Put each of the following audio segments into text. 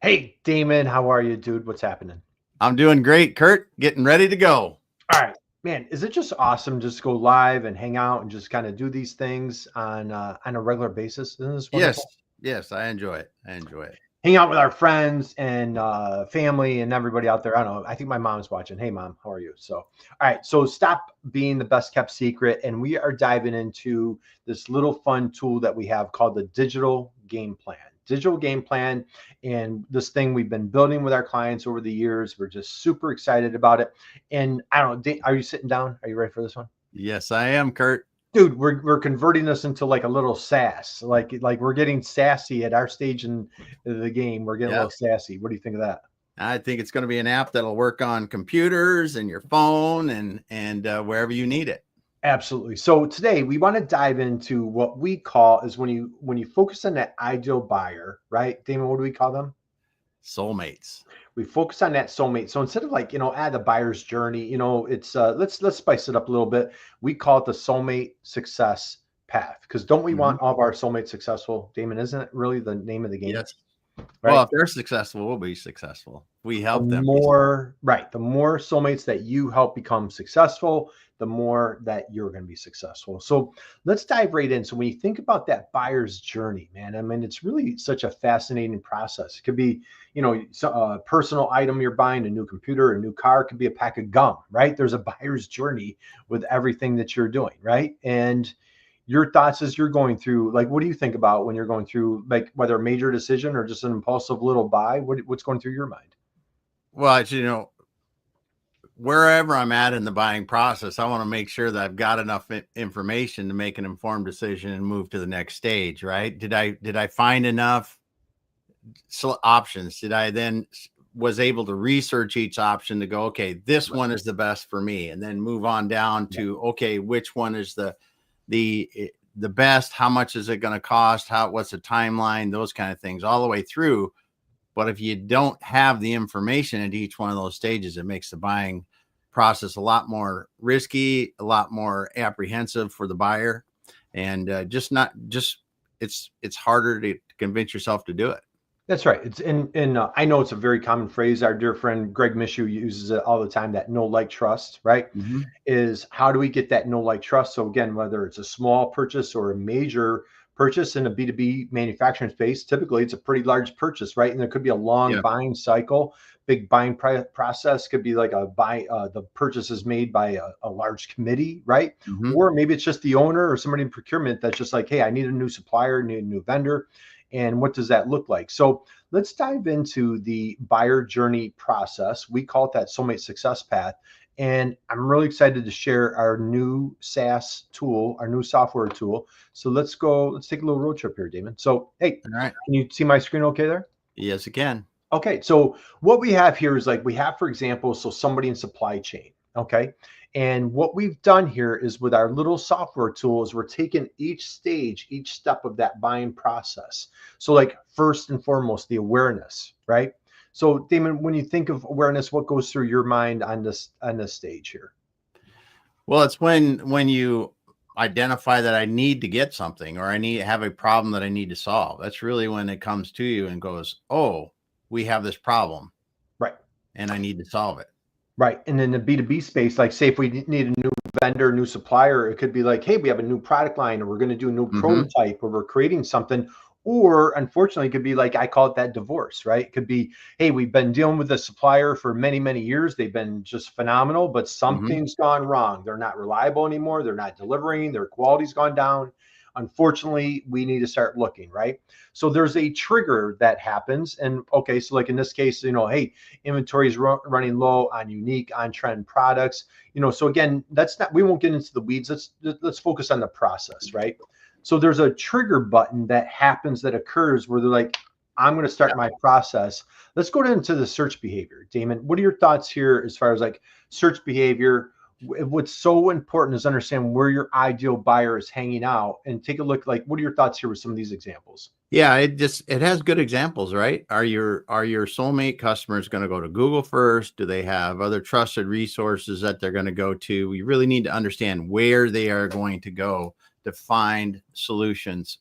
Hey, Damon, how are you, dude? What's happening? I'm doing great, Kurt. Getting ready to go. All right, man. Is it just awesome just to go live and hang out and just kind of do these things on a regular basis? Isn't this Yes, wonderful? yes, I enjoy it. I enjoy it. Hang out with our friends and family and everybody out there. I don't know. I think my mom's watching. Hey, mom, how are you? So, all right. So, stop being the best kept secret, and we are diving into this little fun tool that we have called the digital game plan. Digital game plan, and this thing we've been building with our clients over the years. We're just super excited about it. And I don't know. Are you sitting down? Are you ready for this one? Yes, I am, Kurt. Dude, we're converting this into like a little sass. Like we're getting sassy at our stage in the game. We're getting a Yeah, little sassy. What do you think of that? I think it's going to be an app that'll work on computers and your phone and wherever you need it. Absolutely. So today we want to dive into what we call is when you focus on that ideal buyer, right? Damon, what do we call them? Soulmates. We focus on that soulmate. So instead of like, add the buyer's journey, it's let's spice it up a little bit. We call it the soulmate success path. Because don't we Mhm. want all of our soulmates successful? Damon, isn't it really the name of the game? Yes. Well, Right? if they're successful, we'll be successful. We The help them be. more right, the more soulmates that you help become successful, the more that you're going to be successful. So let's dive right in. So when you think about that buyer's journey, man, I mean, it's really such a fascinating process. It could be, a personal item you're buying, a new computer, a new car. It could be a pack of gum, right? There's a buyer's journey with everything that you're doing, right? And your thoughts as you're going through, like, what do you think about when you're going through, like, whether a major decision or just an impulsive little buy? What's going through your mind? Well, wherever I'm at in the buying process, I want to make sure that I've got enough information to make an informed decision and move to the next stage. Right? Did I find enough options? Did I then was able to research each option to go, okay, this one is the best for me, and then move on down to, okay, which one is the the best? How much is it going to cost? What's the timeline? Those kind of things all the way through. But if you don't have the information at each one of those stages, it makes the buying process a lot more risky, a lot more apprehensive for the buyer, and it's harder to convince yourself to do it. That's right. It's in I know it's a very common phrase. Our dear friend Greg Mishu uses it all the time. That no like trust, right? Mm-hmm. Is how do we get that no like trust? So again, whether it's a small purchase or a major purchase in a B2B manufacturing space, typically it's a pretty large purchase, right? And there could be a long Yeah. buying cycle. Big buying process could be like the purchase is made by a large committee, right? Mm-hmm. Or maybe it's just the owner or somebody in procurement that's just like, hey, I need a new supplier, need a new vendor. And what does that look like? So let's dive into the buyer journey process. We call it that Soulmate Success Path. And I'm really excited to share our new SaaS tool, our new software tool. So let's take a little road trip here, Damon. So, hey, All right. can you see my screen okay there? Yes, it can. Okay, so what we have here is like we have, for example, so somebody in supply chain, okay? And what we've done here is with our little software tool is we're taking each stage, each step of that buying process. So like first and foremost, the awareness, right? So Damon, when you think of awareness, what goes through your mind on this stage here? Well, it's when you identify that I need to get something or I need have a problem that I need to solve. That's really when it comes to you and goes, oh, we have this problem Right. and I need to solve it. Right. And in the B2B space, like say if we need a new vendor, new supplier, it could be like, hey, we have a new product line or we're going to do a new Mm-hmm. prototype or we're creating something. Or unfortunately, it could be like I call it that divorce, right? It could be, hey, we've been dealing with the supplier for many, many years. They've been just phenomenal, but Mm-hmm. something's gone wrong. They're not reliable anymore. They're not delivering. Their quality's gone down. Unfortunately, we need to start looking, right? So there's a trigger that happens. And okay, so like in this case, hey, inventory is running low on unique on trend products. So again, that's not, we won't get into the weeds. Let's focus on the process, right? So there's a trigger button that happens, that occurs where they're like, I'm going to start my process. Let's go into the search behavior. Damon, what are your thoughts here as far as like search behavior? What's so important is understand where your ideal buyer is hanging out and take a look. Like, what are your thoughts here with some of these examples? Yeah, it has good examples, right? Are your soulmate customers going to go to Google first? Do they have other trusted resources that they're going to go to? We really need to understand where they are going to go to find solutions.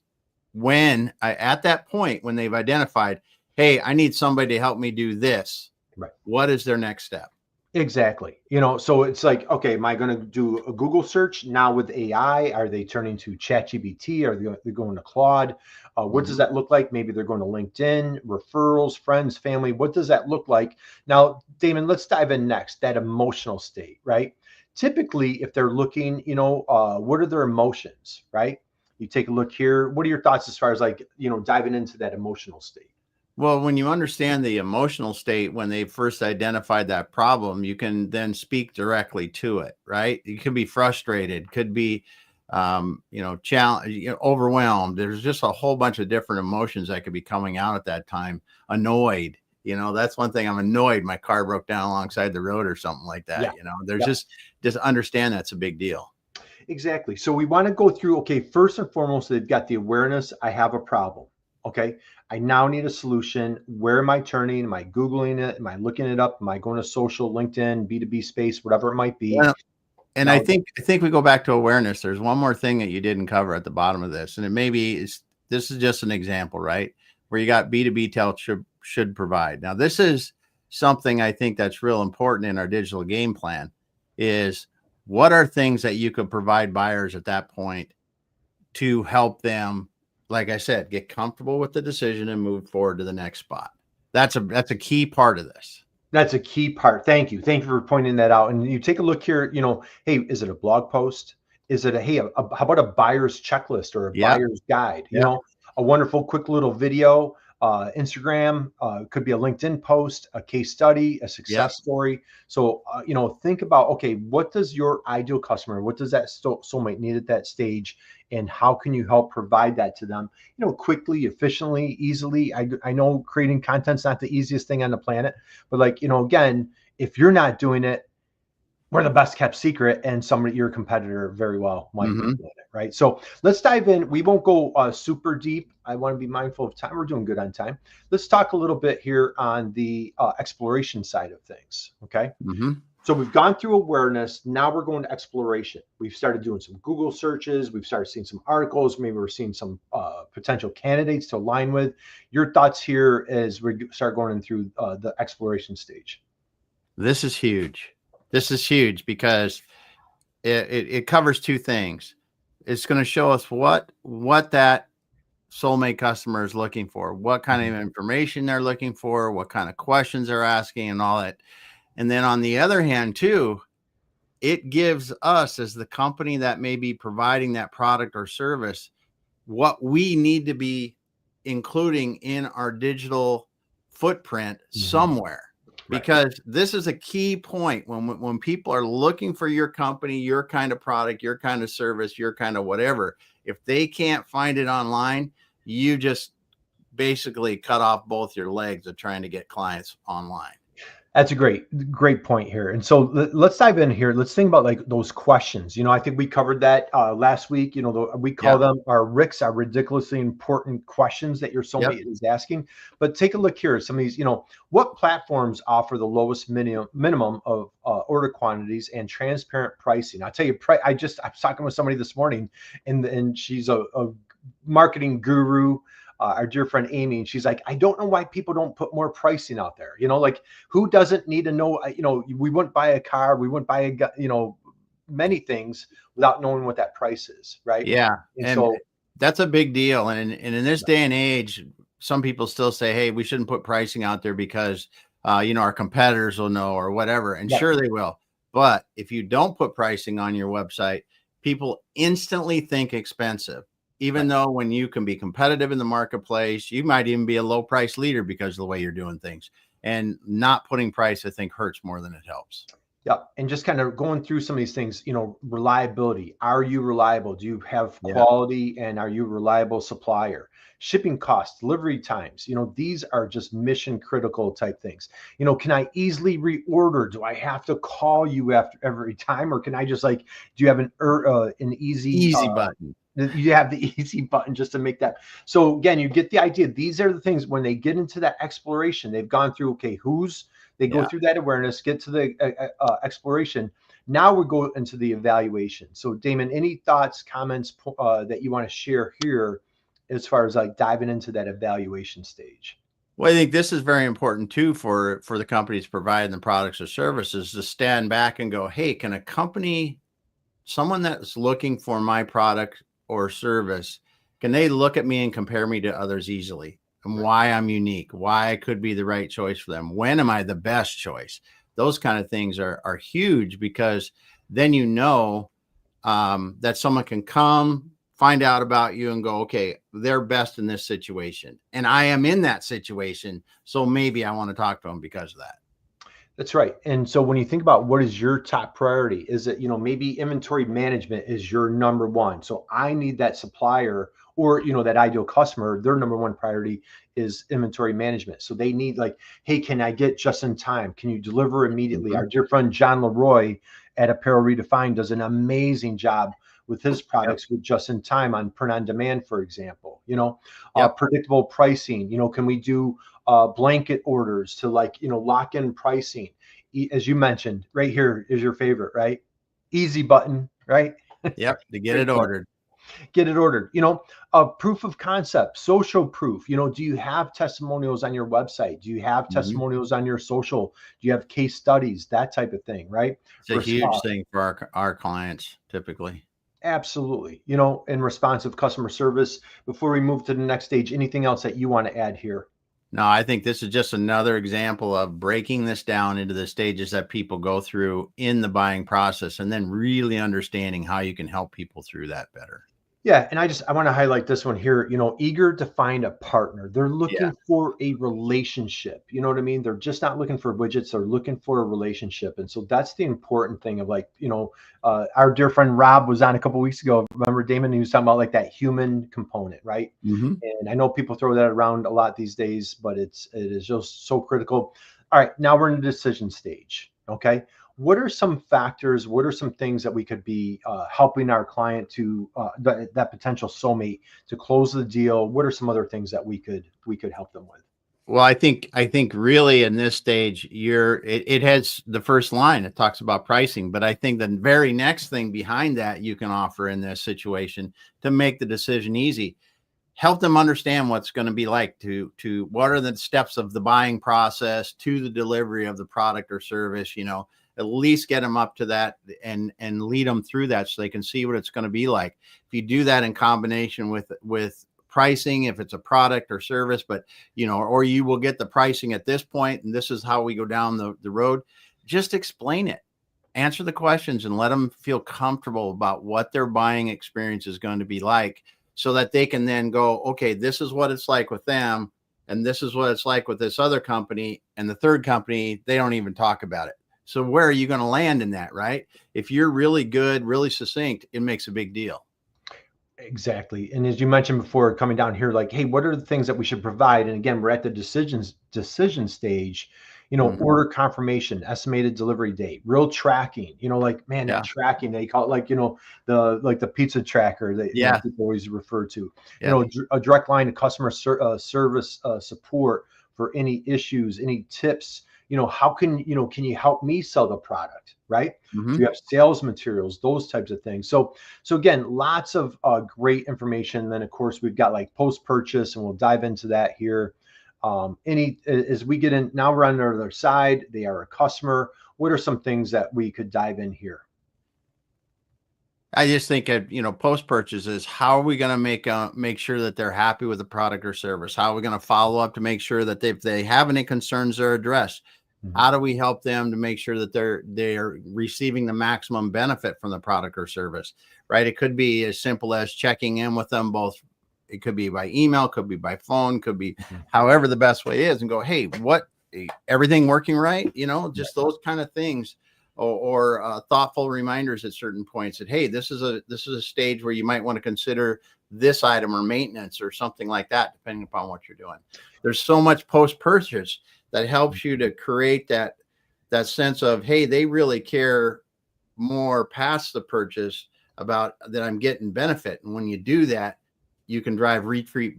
At that point when they've identified, hey, I need somebody to help me do this. Right. What is their next step? Exactly. So it's like, okay, am I going to do a Google search now with AI? Are they turning to ChatGPT? Are they going to Claude? What does Mhm. that look like? Maybe they're going to LinkedIn, referrals, friends, family. What does that look like? Now, Damon, let's dive in next, that emotional state, right? Typically, if they're looking, what are their emotions, right? You take a look here. What are your thoughts as far as like, diving into that emotional state? Well, when you understand the emotional state when they first identified that problem, you can then speak directly to it, right? You could be frustrated, could be, challenge, overwhelmed. There's just a whole bunch of different emotions that could be coming out at that time. Annoyed, that's one thing. I'm annoyed. My car broke down alongside the road or something like Yeah. that. There's Yeah. just understand that's a big deal. Exactly. So we want to go through, okay, first and foremost, they've got the awareness, I have a problem. Okay. I now need a solution. Where am I turning? Am I Googling it? Am I looking it up? Am I going to social, LinkedIn, B2B space, whatever it might be? Well, and I Now, think we go back to awareness. There's one more thing that you didn't cover at the bottom of this, and it maybe is this is just an example, right? Where you got B2B tell should provide. Now, this is something I think that's real important in our digital game plan is what are things that you could provide buyers at that point to help them, like I said, get comfortable with the decision and move forward to the next spot. That's a key part of this. that's a key part. Thank you. Thank you for pointing that out. And you take a look here, hey, is it a blog post? Is it how about a buyer's checklist or a Yep. buyer's guide? Yep. A wonderful, quick little video, Instagram, could be a LinkedIn post, a case study, a Yep. success story. So, think about, okay, what does your ideal customer, what does that soulmate need at that stage? And how can you help provide that to them, quickly, efficiently, easily? I know creating content's not the easiest thing on the planet, but like, again, if you're not doing it, we're the best kept secret, and your competitor very well might be Mm-hmm. doing it, right? So let's dive in. We won't go super deep. I want to be mindful of time. We're doing good on time. Let's talk a little bit here on the exploration side of things. Okay. Mm-hmm. So we've gone through awareness. Now we're going to exploration. We've started doing some Google searches. We've started seeing some articles. Maybe we're seeing some potential candidates to align with. Your thoughts here as we start going through the exploration stage. This is huge. This is huge because it covers two things. It's going to show us what that soulmate customer is looking for, what kind Mhm. of information they're looking for, what kind of questions they're asking, and all that. And then on the other hand, too, it gives us as the company that may be providing that product or service what we need to be including in our digital footprint Mhm. somewhere, Right. because this is a key point when people are looking for your company, your kind of product, your kind of service, your kind of whatever. If they can't find it online, you just basically cut off both your legs of trying to get clients online. That's a great point here. And so let's dive in here. Let's think about like those questions. I think we covered that last week. We call Yep. them our RICs, our ridiculously important questions that your Yep. soulmate is asking. But take a look here. Some of these, what platforms offer the lowest minimum of order quantities and transparent pricing? I'll tell you, I was talking with somebody this morning, and she's a marketing guru, our dear friend Amy, and she's like, I don't know why people don't put more pricing out there. Like who doesn't need to know? We wouldn't buy a car, we wouldn't buy many things without knowing what that price is, right? Yeah. And And so, that's a big deal. And in this day and age, some people still say, hey, we shouldn't put pricing out there because, our competitors will know or whatever. And right, sure they will. But if you don't put pricing on your website, people instantly think expensive, even right. though when you can be competitive in the marketplace, you might even be a low price leader because of the way you're doing things. And not putting price, I think, hurts more than it helps. Yeah, and just kind of going through some of these things, reliability. Are you reliable? Do you have Yeah. quality, and are you a reliable supplier? Shipping costs, delivery times, these are just mission critical type things. Can I easily reorder? Do I have to call you after every time, or can I just like, do you have an easy Easy button. you have the easy button just to make that. So again, you get the idea. These are the things when they get into that exploration, they've gone through, okay, they go Yeah. through that awareness, get to the exploration. Now we go into the evaluation. So Damon, any thoughts, comments that you want to share here as far as like diving into that evaluation stage? Well, I think this is very important too for the companies providing the products or services to stand back and go, hey, can a company, someone that's looking for my product or service, can they look at me and compare me to others easily, and Right. why I'm unique, why I could be the right choice for them, when am I the best choice? Those kind of things are huge, because then that someone can come find out about you and go, okay, they're best in this situation, and I am in that situation, so maybe I want to talk to them because of that. That's right. And so when you think about what is your top priority, is it, maybe inventory management is your number one. So I need that supplier or, that ideal customer, their number one priority is inventory management. So they need like, hey, can I get just in time? Can you deliver immediately? Mhm. Our dear friend John Leroy at Apparel Redefined does an amazing job with his Yep. products with just in time on print on demand, for example, Yep. predictable pricing, can we do blanket orders to like lock in pricing, as you mentioned right here is your favorite, right? Easy button, right? Yep. To get Great it button. ordered. Get it ordered. Proof of concept, social proof. Do you have testimonials on your website? Do you have Mhm. testimonials on your social? Do you have case studies, that type of thing, right? It's a huge thing for our clients typically. Absolutely. In responsive customer service. Before we move to the next stage, anything else that you want to add here? No, I think this is just another example of breaking this down into the stages that people go through in the buying process, and then really understanding how you can help people through that better. Yeah, and I want to highlight this one here, eager to find a partner. They're Yeah. looking for a relationship. You know what I mean? They're just not looking for widgets, they're looking for a relationship. And so that's the important thing of like, our dear friend Rob was on a couple weeks ago. Remember Damon, he was talking about like that human component, right? Mhm. And I know people throw that around a lot these days, but it is just so critical. All right, now we're in the decision stage. Okay, what are some factors, what are some things that we could be helping our client to that potential soulmate to close the deal? What are some other things that we could help them with? Well, I think really in this stage, it has the first line. It talks about pricing, but I think the very next thing behind that you can offer in this situation to make the decision easy, help them understand what's going to be like to what are the steps of the buying process to the delivery of the product or service, at least get them up to that and lead them through that so they can see what it's going to be like. If you do that in combination with pricing, if it's a product or service, but or you will get the pricing at this point and this is how we go down the road, just explain it, answer the questions, and let them feel comfortable about what their buying experience is going to be like, so that they can then go, okay, this is what it's like with them, and this is what it's like with this other company, and the third company, they don't even talk about it. So where are you going to land in that, right? If you're really good, really succinct, it makes a big deal. Exactly. And as you mentioned before, coming down here, like, hey, what are the things that we should provide? And again, we're at the decision stage, Mhm. order confirmation, estimated delivery date, real tracking, like, man, that Yeah. tracking, they call it like, the pizza tracker that, Yeah. people always refer to, Yeah. a direct line to customer service support for any issues, any tips, how can you help me sell the product? Right. Do you Hmm. have sales materials, those types of things? So again, lots of great information. Then of course we've got like post purchase, and we'll dive into that here. Any as we get in now, we're on the other side. They are a customer. What are some things that we could dive in here? I just think post purchases, how are we going to make sure that they're happy with the product or service? How are we going to follow up to make sure that if they have any concerns, they're addressed? Mhm. How do we help them to make sure that they're receiving the maximum benefit from the product or service? Right? It could be as simple as checking in with them both. It could be by email, could be by phone, could be Mhm. however the best way is, and go, hey, everything working right? Right. Just those kind of things, or thoughtful reminders at certain points that, hey, this is a stage where you might want to consider this item or maintenance or something like that, depending upon what you're doing. There's so much post purchase that helps you to create that sense of, hey, they really care more past the purchase about that I'm getting benefit. And when you do that, you can drive repeat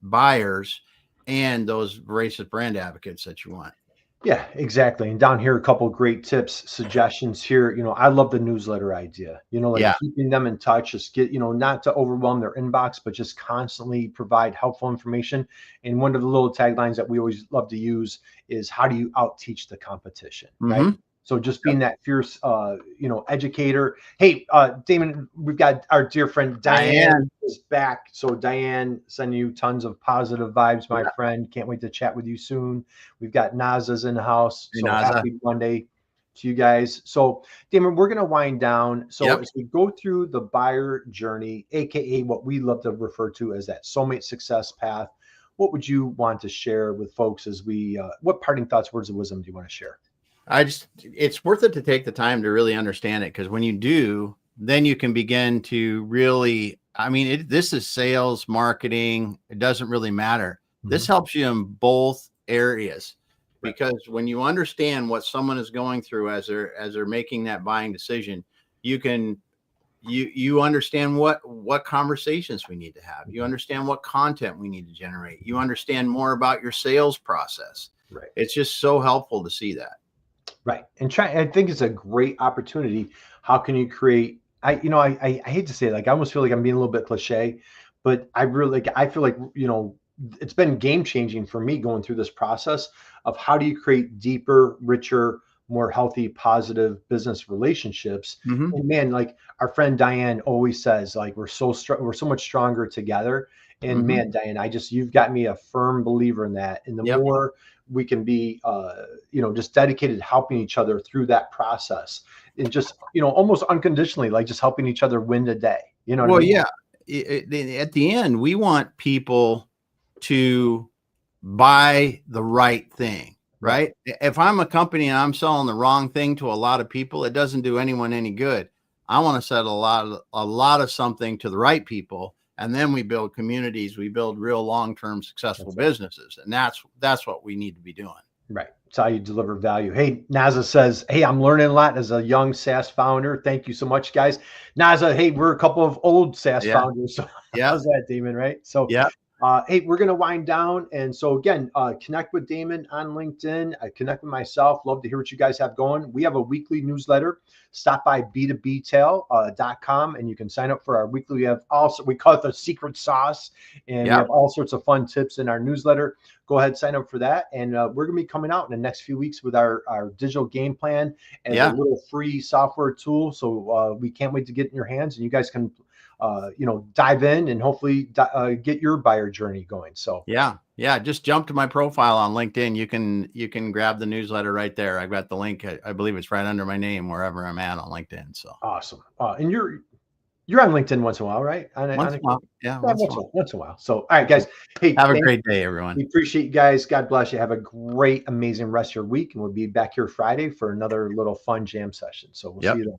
buyers and those voracious brand advocates that you want. Yeah, exactly. And down here, a couple great tips, suggestions here. I love the newsletter idea, like Yeah. keeping them in touch, just get, not to overwhelm their inbox, but just constantly provide helpful information. And one of the little taglines that we always love to use is how do you out teach the competition, right? Mm-hmm. So just being that fierce, educator. Hey, Damon, we've got our dear friend Diane Diane. is back. So Diane, sending you tons of positive vibes, my Yeah. friend. Can't wait to chat with you soon. We've got Naza's in the house. Hey, So Naza. happy Monday to you guys. So, Damon, we're going to wind down. So, Yep. as we go through the buyer journey, AKA what we love to refer to as that soulmate success path, what would you want to share with folks as what parting thoughts, words of wisdom do you want to share? It's worth it to take the time to really understand it, because when you do, then you can begin to really, this is sales, marketing. It doesn't really matter. This helps you in both areas, because when you understand what someone is going through as they're making that buying decision, you understand what conversations we need to have. You understand what content we need to generate. You understand more about your sales process. Right. It's just so helpful to see that. Right. And I think it's a great opportunity. How can you create, I hate to say it, like, I almost feel like I'm being a little bit cliche, but I feel like, it's been game changing for me going through this process of how do you create deeper, richer, more healthy, positive business relationships. Mm-hmm. And man, like our friend Diane always says, like, we're so much stronger together. And Mm-hmm. man, Diane, you've got me a firm believer in that. And the Yep. more we can be, just dedicated to helping each other through that process, and just, almost unconditionally, like just helping each other win the day. You know what I Well, mean? yeah. At the end, we want people to buy the right thing, right? If I'm a company and I'm selling the wrong thing to a lot of people, it doesn't do anyone any good. I want to sell a lot of something to the right people, and then we build communities. We build real long-term successful businesses, and that's what we need to be doing. Right. It's how you deliver value. Hey, Naza says, hey, I'm learning a lot as a young SaaS founder. Thank you so much, guys. Naza, hey, we're a couple of old SaaS founders. So how's that, Damon? Right. So, yeah. Hey, we're going to wind down. And so again, connect with Damon on LinkedIn. Connect with myself. Love to hear what you guys have going. We have a weekly newsletter. Stop by b2btail.com and you can sign up for our weekly. We have we call it the secret sauce, and we have all sorts of fun tips in our newsletter. Go ahead, sign up for that. And we're going to be coming out in the next few weeks with our digital game plan and a little free software tool. So we can't wait to get in your hands, and you guys can dive in and hopefully get your buyer journey going. So yeah, just jump to my profile on LinkedIn. You can grab the newsletter right there. I've got the link. I believe it's right under my name wherever I'm at on LinkedIn. So awesome. And you're on LinkedIn once in a while, right? Once in a while. Yeah, once in a while. So all right, guys. Hey, have a great day, everyone. We appreciate you guys. God bless you. Have a great, amazing rest of your week, and we'll be back here Friday for another little fun jam session. So we'll see you then.